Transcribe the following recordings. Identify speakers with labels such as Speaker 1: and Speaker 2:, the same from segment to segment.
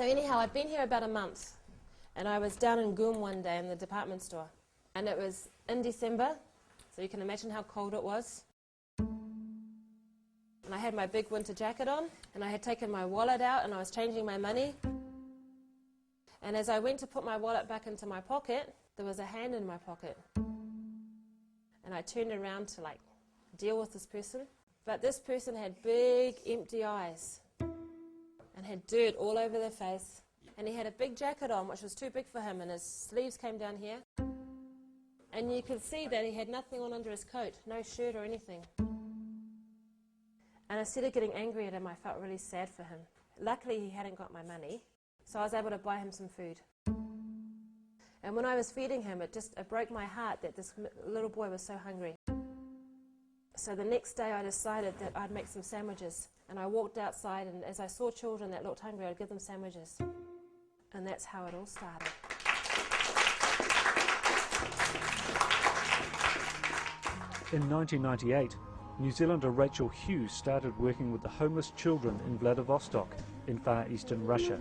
Speaker 1: So anyhow, I'd been here about a month, and I was down in Goom one day in the department store, and it was in December, so you can imagine how cold it was. And I had my big winter jacket on, and I had taken my wallet out, and I was changing my money. And as I went to put my wallet back into my pocket, there was a hand in my pocket. And I turned around to deal with this person. But this person had big empty eyes and had dirt all over their face. And he had a big jacket on, which was too big for him, and his sleeves came down here. And you could see that he had nothing on under his coat, no shirt or anything. And instead of getting angry at him, I felt really sad for him. Luckily, he hadn't got my money, so I was able to buy him some food. And when I was feeding him, it broke my heart that this little boy was so hungry. So the next day I decided that I'd make some sandwiches. And I walked outside, and as I saw children that looked hungry, I'd give them sandwiches. And that's how it all started.
Speaker 2: In 1998, New Zealander Rachel Hughes started working with the homeless children in Vladivostok in far eastern Russia.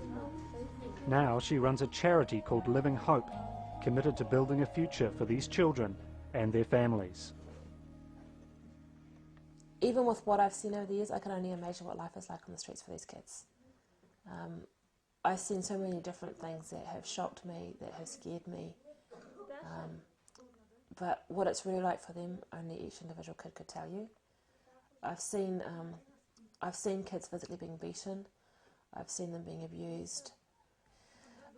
Speaker 2: Now she runs a charity called Living Hope, committed to building a future for these children and their families.
Speaker 1: Even with what I've seen over the years, I can only imagine what life is like on the streets for these kids. I've seen so many different things that have shocked me, that have scared me. But what it's really like for them, only each individual kid could tell you. I've seen kids physically being beaten. I've seen them being abused.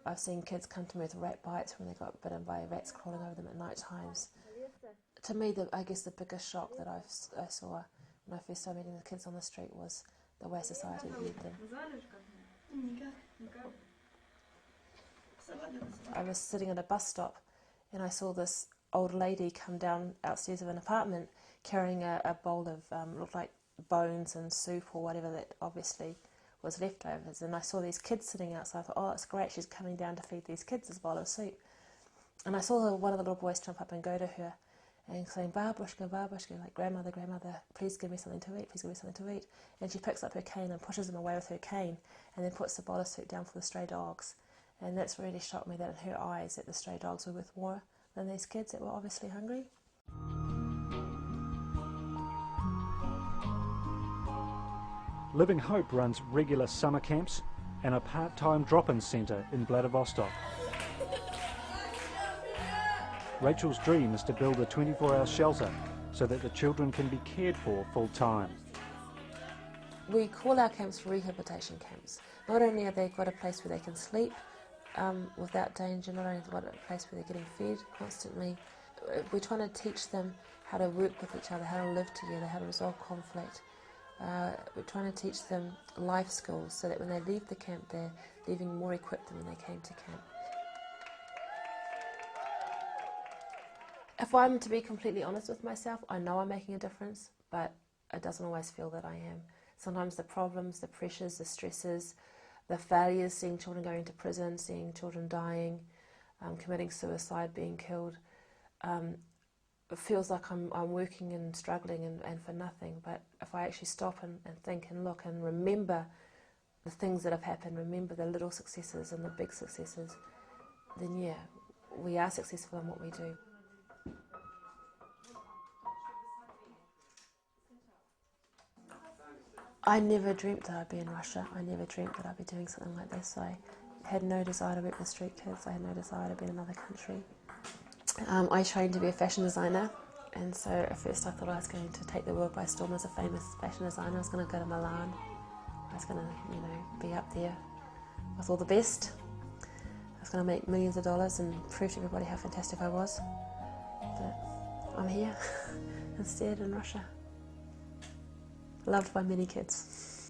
Speaker 1: I've seen kids come to me with rat bites when they got bitten by rats crawling over them at night times. To me, I guess the biggest shock that I saw when I first started meeting the kids on the street was the way society viewed them. I was sitting at a bus stop and I saw this old lady come down outstairs of an apartment carrying a bowl of looked like bones and soup or whatever that obviously was leftovers, and I saw these kids sitting outside. I thought, oh, it's great, she's coming down to feed these kids this bowl of soup. And I saw one of the little boys jump up and go to her and saying, Babushka, Babushka, like, grandmother, grandmother, please give me something to eat, please give me something to eat. And she picks up her cane and pushes him away with her cane and then puts the bowl of soup down for the stray dogs. And that's really shocked me, that in her eyes that the stray dogs were worth more than these kids that were obviously hungry.
Speaker 2: Living Hope runs regular summer camps and a part-time drop-in centre in Vladivostok. Rachel's dream is to build a 24-hour shelter so that the children can be cared for full-time.
Speaker 1: We call our camps rehabilitation camps. Not only have they got a place where they can sleep without danger, not only have they got a place where they're getting fed constantly, we're trying to teach them how to work with each other, how to live together, how to resolve conflict. We're trying to teach them life skills so that when they leave the camp, they're leaving more equipped than when they came to camp. If I'm to be completely honest with myself, I know I'm making a difference, but it doesn't always feel that I am. Sometimes the problems, the pressures, the stresses, the failures, seeing children going to prison, seeing children dying, committing suicide, being killed, it feels like I'm working and struggling and for nothing. But if I actually stop and think and look and remember the things that have happened, remember the little successes and the big successes, then yeah, we are successful in what we do. I never dreamt that I'd be in Russia. I never dreamt that I'd be doing something like this. I had no desire to work with street kids. I had no desire to be in another country. I trained to be a fashion designer, and so at first I thought I was going to take the world by storm as a famous fashion designer. I was going to go to Milan. I was going to, be up there with all the best. I was going to make millions of dollars and prove to everybody how fantastic I was. But I'm here instead in Russia. Loved by many kids.